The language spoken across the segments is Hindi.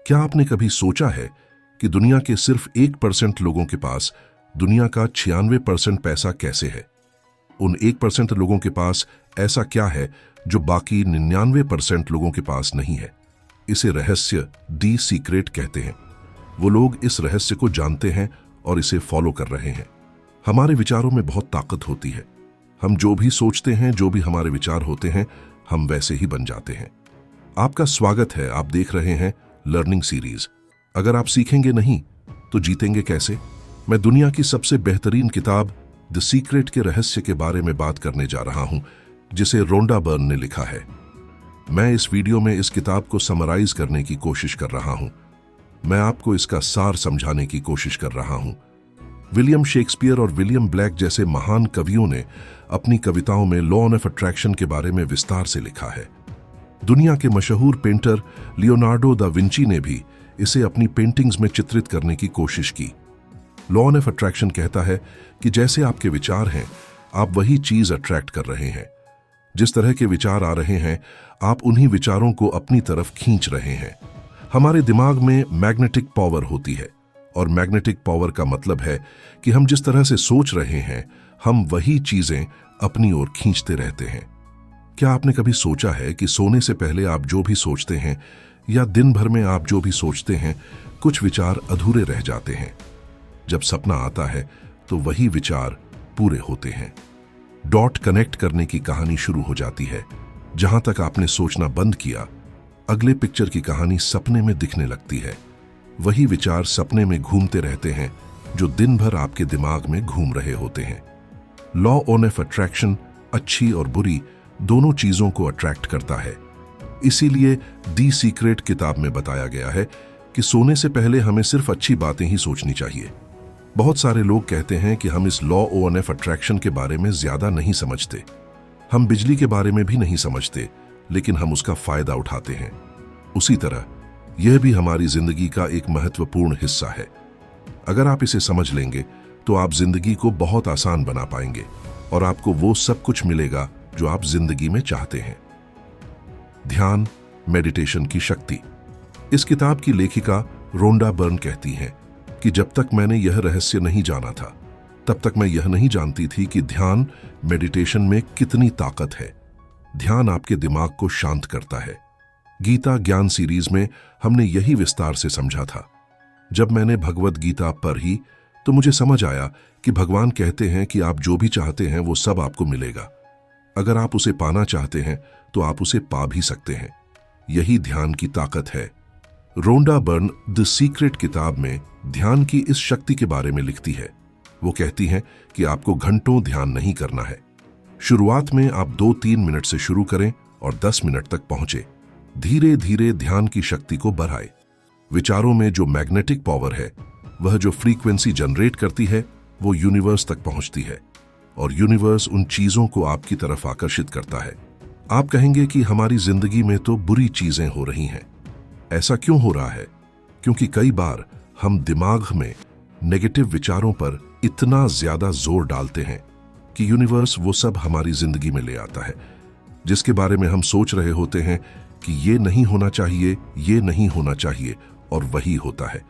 क्या आपने कभी सोचा है कि दुनिया के सिर्फ 1% लोगों के पास दुनिया का 96% पैसा कैसे है? उन 1% लोगों के पास ऐसा क्या है जो बाकी 99% लोगों के पास नहीं है? इसे रहस्य दी सीक्रेट कहते हैं। वो लोग इस रहस्य को जानते हैं और इसे फॉलो कर रहे हैं। हमारे विचारों में बहुत ताकत होती है। हम जो भी सोचते हैं, जो भी हमारे विचार होते हैं, हम वैसे ही बन जाते हैं। आपका स्वागत है। आप देख रहे हैं लर्निंग सीरीज। अगर आप सीखेंगे नहीं तो जीतेंगे कैसे? मैं दुनिया की सबसे बेहतरीन किताब द सीक्रेट के रहस्य के बारे में बात करने जा रहा हूं, जिसे रोंडा बर्न ने लिखा है। मैं इस वीडियो में इस किताब को समराइज करने की कोशिश कर रहा हूं। मैं आपको इसका सार समझाने की कोशिश कर रहा हूं। विलियम शेक्सपियर और विलियम ब्लैक जैसे महान कवियों ने अपनी कविताओं में लॉ ऑफ अट्रैक्शन के बारे में विस्तार से लिखा है। दुनिया के मशहूर पेंटर लियोनार्डो दा विंची ने भी इसे अपनी पेंटिंग्स में चित्रित करने की कोशिश की। लॉ ऑफ अट्रैक्शन कहता है कि जैसे आपके विचार हैं, आप वही चीज अट्रैक्ट कर रहे हैं। जिस तरह के विचार आ रहे हैं, आप उन्हीं विचारों को अपनी तरफ खींच रहे हैं। हमारे दिमाग में मैग्नेटिक पावर होती है, और मैग्नेटिक पावर का मतलब है कि हम जिस तरह से सोच रहे हैं, हम वही चीजें अपनी ओर खींचते रहते हैं। क्या आपने कभी सोचा है कि सोने से पहले आप जो भी सोचते हैं या दिन भर में आप जो भी सोचते हैं, कुछ विचार अधूरे रह जाते हैं। जब सपना आता है तो वही विचार पूरे होते हैं। डॉट कनेक्ट करने की कहानी शुरू हो जाती है। जहां तक आपने सोचना बंद किया, अगले पिक्चर की कहानी सपने में दिखने लगती है। वही विचार सपने में घूमते रहते हैं जो दिन भर आपके दिमाग में घूम रहे होते हैं। लॉ ऑफ अट्रैक्शन अच्छी और बुरी दोनों चीजों को अट्रैक्ट करता है। इसीलिए दी सीक्रेट किताब में बताया गया है कि सोने से पहले हमें सिर्फ अच्छी बातें ही सोचनी चाहिए। बहुत सारे लोग कहते हैं कि हम इस लॉ ऑफ अट्रैक्शन के बारे में ज्यादा नहीं समझते। हम बिजली के बारे में भी नहीं समझते, लेकिन हम उसका फायदा उठाते हैं। उसी तरह यह भी हमारी जिंदगी का एक महत्वपूर्ण हिस्सा है। अगर आप इसे समझ लेंगे तो आप जिंदगी को बहुत आसान बना पाएंगे और आपको वो सब कुछ मिलेगा जो आप जिंदगी में चाहते हैं। ध्यान, मेडिटेशन की शक्ति। इस किताब की लेखिका रोंडा बर्न कहती हैं कि जब तक मैंने यह रहस्य नहीं जाना था, तब तक मैं यह नहीं जानती थी कि ध्यान, मेडिटेशन में कितनी ताकत है। ध्यान आपके दिमाग को शांत करता है। गीता ज्ञान सीरीज में हमने यही विस्तार से समझा था। जब मैंने भगवद गीता पढ़ी तो मुझे समझ आया कि भगवान कहते हैं कि आप जो भी चाहते हैं वो सब आपको मिलेगा। अगर आप उसे पाना चाहते हैं तो आप उसे पा भी सकते हैं। यही ध्यान की ताकत है। रोंडा बर्न द सीक्रेट किताब में ध्यान की इस शक्ति के बारे में लिखती है। वो कहती हैं कि आपको घंटों ध्यान नहीं करना है। शुरुआत में आप 2-3 मिनट से शुरू करें और 10 मिनट तक पहुंचे। धीरे धीरे ध्यान की शक्ति को बढ़ाए। विचारों में जो मैग्नेटिक पावर है, वह जो फ्रीक्वेंसी जनरेट करती है, वो यूनिवर्स तक पहुंचती है और यूनिवर्स उन चीजों को आपकी तरफ आकर्षित करता है। आप कहेंगे कि हमारी जिंदगी में तो बुरी चीजें हो रही हैं। ऐसा क्यों हो रहा है? क्योंकि कई बार हम दिमाग में नेगेटिव विचारों पर इतना ज्यादा जोर डालते हैं कि यूनिवर्स वो सब हमारी जिंदगी में ले आता है, जिसके बारे में हम सोच रहे होते हैं कि ये नहीं होना चाहिए, ये नहीं होना चाहिए, और वही होता है।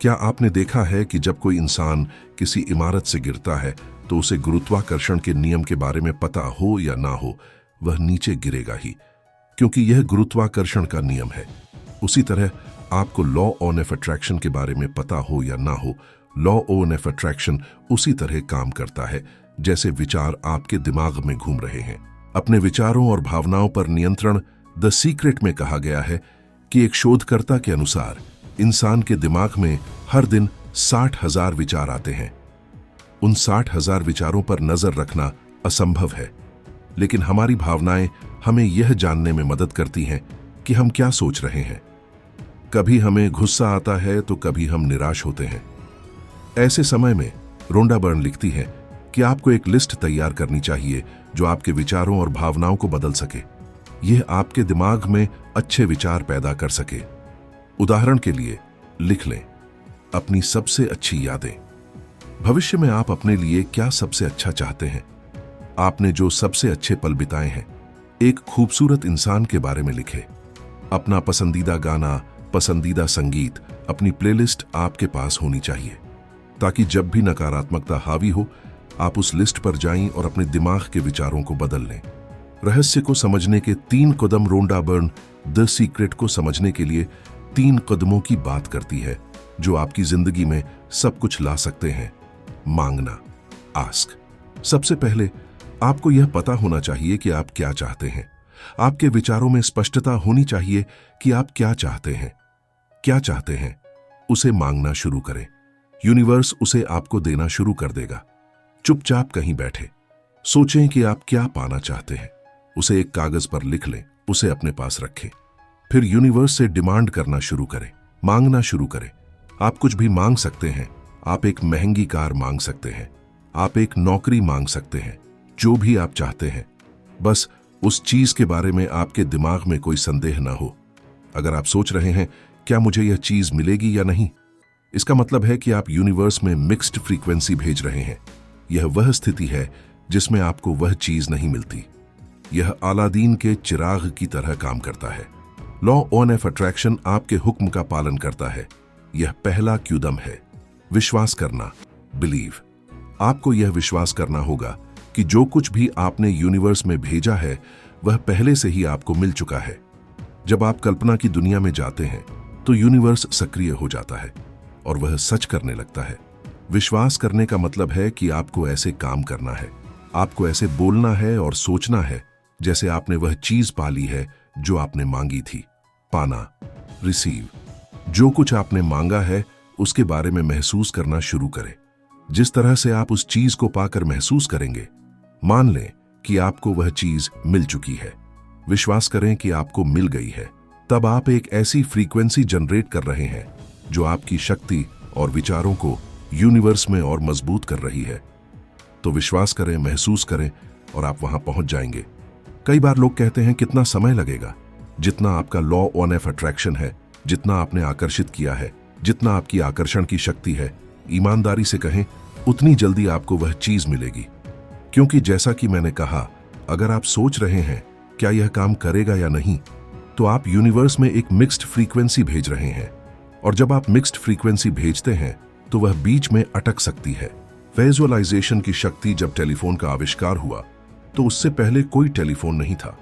क्या आपने देखा है कि जब कोई इंसान किसी इमारत से गिरता है तो उसे गुरुत्वाकर्षण के नियम के बारे में पता हो या ना हो, वह नीचे गिरेगा ही, क्योंकि यह गुरुत्वाकर्षण का नियम है। उसी तरह आपको लॉ ऑफ अट्रैक्शन के बारे में पता हो या ना हो, लॉ ऑफ अट्रैक्शन उसी तरह काम करता है जैसे विचार आपके दिमाग में घूम रहे हैं। अपने विचारों और भावनाओं पर नियंत्रण। द सीक्रेट में कहा गया है कि एक शोधकर्ता के अनुसार इंसान के दिमाग में हर दिन 60,000 विचार आते हैं। उन 60,000 विचारों पर नजर रखना असंभव है, लेकिन हमारी भावनाएं हमें यह जानने में मदद करती हैं कि हम क्या सोच रहे हैं। कभी हमें गुस्सा आता है तो कभी हम निराश होते हैं। ऐसे समय में रोंडा बर्न लिखती है कि आपको एक लिस्ट तैयार करनी चाहिए जो आपके विचारों और भावनाओं को बदल सके। यह आपके दिमाग में अच्छे विचार पैदा कर सके। उदाहरण के लिए लिख लें अपनी सबसे अच्छी यादें। भविष्य में आप अपने लिए क्या सबसे अच्छा चाहते हैं? आपने जो सबसे अच्छे पल बिताए हैं। एक खूबसूरत इंसान के बारे में लिखें। अपना पसंदीदा गाना पसंदीदा संगीत, अपनी प्लेलिस्ट आपके पास होनी चाहिए, ताकि जब भी नकारात्मकता हावी हो, आप उस लिस्ट पर जाएं और अपने दिमाग के विचारों को बदल लें। रहस्य को समझने के 3 कदम। रोंडा बर्न द सीक्रेट को समझने के लिए 3 कदमों की बात करती है जो आपकी जिंदगी में सब कुछ ला सकते हैं। मांगना, आस्क। सबसे पहले आपको यह पता होना चाहिए कि आप क्या चाहते हैं। आपके विचारों में स्पष्टता होनी चाहिए कि आप क्या चाहते हैं। क्या चाहते हैं, उसे मांगना शुरू करें। यूनिवर्स उसे आपको देना शुरू कर देगा। चुपचाप कहीं बैठे सोचें कि आप क्या पाना चाहते हैं। उसे एक कागज पर लिख लें, उसे अपने पास रखें। फिर यूनिवर्स से डिमांड करना शुरू करें, मांगना शुरू करें। आप कुछ भी मांग सकते हैं। आप एक महंगी कार मांग सकते हैं, आप एक नौकरी मांग सकते हैं, जो भी आप चाहते हैं। बस उस चीज के बारे में आपके दिमाग में कोई संदेह ना हो। अगर आप सोच रहे हैं क्या मुझे यह चीज मिलेगी या नहीं, इसका मतलब है कि आप यूनिवर्स में मिक्स्ड फ्रीक्वेंसी भेज रहे हैं। यह वह स्थिति है जिसमें आपको वह चीज नहीं मिलती। यह अलादीन के चिराग की तरह काम करता है। लॉ ऑफ अट्रैक्शन आपके हुक्म का पालन करता है। यह पहला कदम है, विश्वास करना, बिलीव। आपको यह विश्वास करना होगा कि जो कुछ भी आपने यूनिवर्स में भेजा है वह पहले से ही आपको मिल चुका है। जब आप कल्पना की दुनिया में जाते हैं तो यूनिवर्स सक्रिय हो जाता है और वह सच करने लगता है। विश्वास करने का मतलब है कि आपको ऐसे काम करना है, आपको ऐसे बोलना है और सोचना है जैसे आपने वह चीज पा ली है जो आपने मांगी थी। पाना, रिसीव। जो कुछ आपने मांगा है उसके बारे में महसूस करना शुरू करें। जिस तरह से आप उस चीज को पाकर महसूस करेंगे, मान लें कि आपको वह चीज मिल चुकी है। विश्वास करें कि आपको मिल गई है। तब आप एक ऐसी फ्रीक्वेंसी जनरेट कर रहे हैं जो आपकी शक्ति और विचारों को यूनिवर्स में और मजबूत कर रही है। तो विश्वास करें, महसूस करें और आप वहां पहुंच जाएंगे। कई बार लोग कहते हैं कितना समय लगेगा। जितना आपका लॉ ऑफ अट्रैक्शन है, जितना आपने आकर्षित किया है, जितना आपकी आकर्षण की शक्ति है, ईमानदारी से कहें उतनी जल्दी आपको वह चीज मिलेगी। क्योंकि जैसा कि मैंने कहा, अगर आप सोच रहे हैं क्या यह काम करेगा या नहीं, तो आप यूनिवर्स में एक मिक्स्ड फ्रीक्वेंसी भेज रहे हैं। और जब आप मिक्स्ड फ्रीक्वेंसी भेजते हैं तो वह बीच में अटक सकती है। विजुअलाइजेशन की शक्ति। जब टेलीफोन का आविष्कार हुआ तो उससे पहले कोई टेलीफोन नहीं था,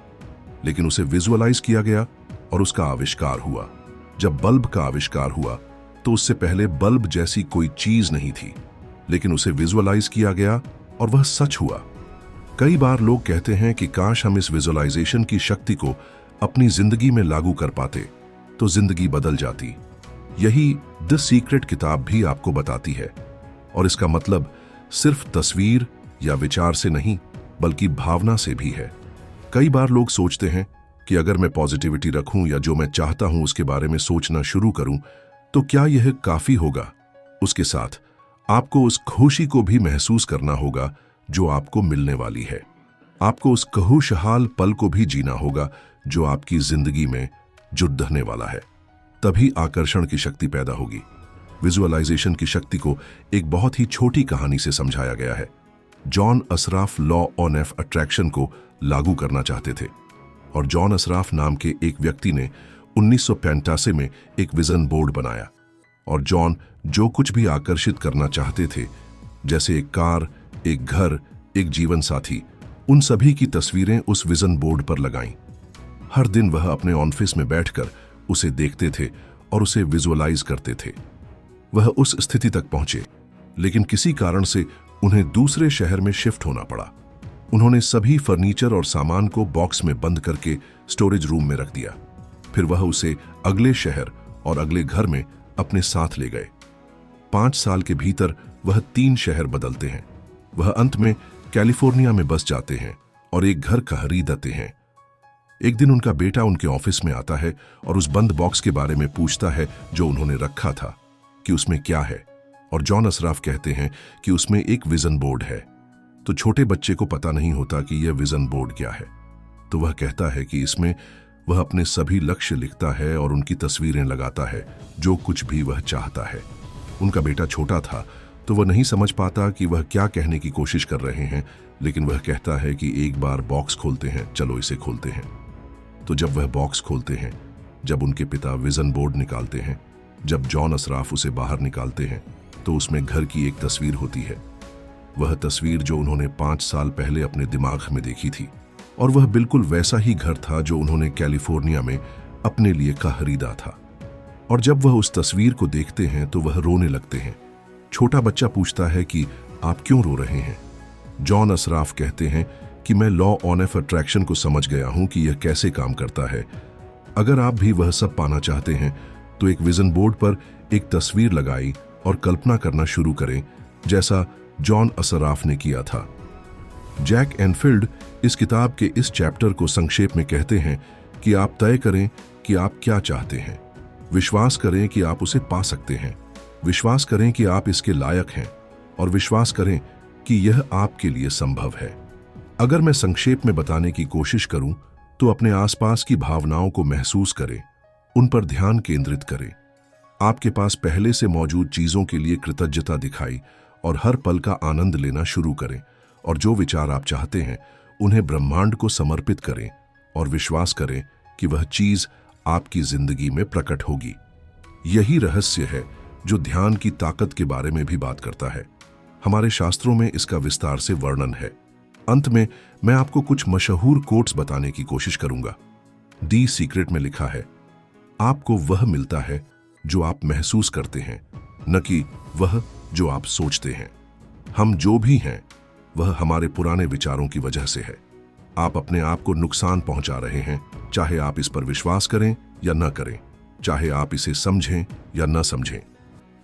लेकिन उसे विजुअलाइज किया गया और उसका आविष्कार हुआ। जब बल्ब का आविष्कार हुआ तो उससे पहले बल्ब जैसी कोई चीज नहीं थी, लेकिन उसे विजुअलाइज किया गया और वह सच हुआ। कई बार लोग कहते हैं कि काश हम इस विजुअलाइजेशन की शक्ति को अपनी जिंदगी में लागू कर पाते तो जिंदगी बदल जाती। यही द सीक्रेट किताब भी आपको बताती है। और इसका मतलब सिर्फ तस्वीर या विचार से नहीं, बल्कि भावना से भी है। कई बार लोग सोचते हैं कि अगर मैं पॉजिटिविटी रखूं या जो मैं चाहता हूं उसके बारे में सोचना शुरू करूं तो क्या यह काफी होगा। उसके साथ आपको उस खुशी को भी महसूस करना होगा जो आपको मिलने वाली है। आपको उस खुशहाल पल को भी जीना होगा जो आपकी जिंदगी में जुड़ने वाला है। तभी आकर्षण की शक्ति पैदा होगी। विजुअलाइजेशन की शक्ति को एक बहुत ही छोटी कहानी से समझाया गया है। John Assaraf law of attraction को लागू करना चाहते थे और जॉन असराफ नाम के एक व्यक्ति ने 1985 में एक विजन बोर्ड बनाया। और जॉन जो कुछ भी आकर्षित करना चाहते थे, जैसे एक कार, एक घर, एक जीवन साथी, उन सभी की तस्वीरें उस विजन बोर्ड पर लगाईं। हर दिन वह अपने ऑफिस में बैठकर उसे देखते थे और उसे विजुअलाइज करते थे। वह उस स्थिति तक पहुंचे, लेकिन किसी कारण से उन्हें दूसरे शहर में शिफ्ट होना पड़ा। उन्होंने सभी फर्नीचर और सामान को बॉक्स में बंद करके स्टोरेज रूम में रख दिया। फिर वह उसे अगले शहर और अगले घर में अपने साथ ले गए। 5 साल के भीतर वह 3 शहर बदलते हैं। वह अंत में कैलिफोर्निया में बस जाते हैं और एक घर खरीदते हैं। एक दिन उनका बेटा उनके ऑफिस में आता है और उस बंद बॉक्स के बारे में पूछता है जो उन्होंने रखा था कि उसमें क्या है। और जॉन असराफ कहते हैं कि उसमें एक विजन बोर्ड है। तो छोटे बच्चे को पता नहीं होता कि यह विजन बोर्ड क्या है। तो वह कहता है कि इसमें वह अपने सभी लक्ष्य लिखता है और उनकी तस्वीरें लगाता है, जो कुछ भी वह चाहता है। उनका बेटा छोटा था तो वह नहीं समझ पाता कि वह क्या कहने की कोशिश कर रहे हैं, लेकिन वह कहता है कि एक बार बॉक्स खोलते हैं, चलो इसे खोलते हैं। तो जब वह बॉक्स खोलते हैं जब उनके पिता विजन बोर्ड निकालते हैं, जब जॉन असराफ उसे बाहर निकालते हैं, तो उसमें घर की एक तस्वीर होती है। वह तस्वीर जो उन्होंने 5 साल पहले अपने दिमाग में देखी थी, और वह बिल्कुल वैसा ही घर था जो उन्होंने कैलिफोर्निया में अपने लिए खरीदा था। और जब वह उस तस्वीर को देखते हैं तो वह रोने लगते हैं। छोटा बच्चा पूछता है कि आप क्यों रो रहे हैं? जॉन असराफ कहते हैं कि मैं लॉ ऑफ अट्रैक्शन को समझ गया हूं कि यह कैसे काम करता है। अगर आप भी वह सब पाना चाहते हैं तो एक विजन बोर्ड पर एक तस्वीर लगाई और कल्पना करना शुरू करें, जैसा जॉन असराफ ने किया था। जैक एनफील्ड इस किताब के इस चैप्टर को संक्षेप में कहते हैं कि आप तय करें कि आप क्या चाहते हैं, विश्वास करें कि आप उसे पा सकते हैं, विश्वास करें कि आप इसके लायक हैं, और विश्वास करें कि यह आपके लिए संभव है। अगर मैं संक्षेप में बताने की कोशिश करूं तो अपने आसपास की भावनाओं को महसूस करें, उन पर ध्यान केंद्रित करें, आपके पास पहले से मौजूद चीजों के लिए कृतज्ञता दिखाई और हर पल का आनंद लेना शुरू करें, और जो विचार आप चाहते हैं उन्हें ब्रह्मांड को समर्पित करें और विश्वास करें कि वह चीज आपकी जिंदगी में प्रकट होगी। यही रहस्य है जो ध्यान की ताकत के बारे में भी बात करता है। हमारे शास्त्रों में इसका विस्तार से वर्णन है। अंत में मैं आपको कुछ मशहूर कोट्स बताने की कोशिश करूंगा। दी सीक्रेट में लिखा है, आपको वह मिलता है जो आप महसूस करते हैं, न कि वह जो आप सोचते हैं। हम जो भी हैं वह हमारे पुराने विचारों की वजह से है। आप अपने आप को नुकसान पहुंचा रहे हैं, चाहे आप इस पर विश्वास करें या न करें, चाहे आप इसे समझें या न समझें।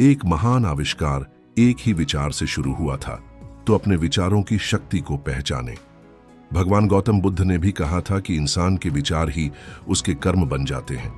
एक महान आविष्कार एक ही विचार से शुरू हुआ था, तो अपने विचारों की शक्ति को पहचानें। भगवान गौतम बुद्ध ने भी कहा था कि इंसान के विचार ही उसके कर्म बन जाते हैं।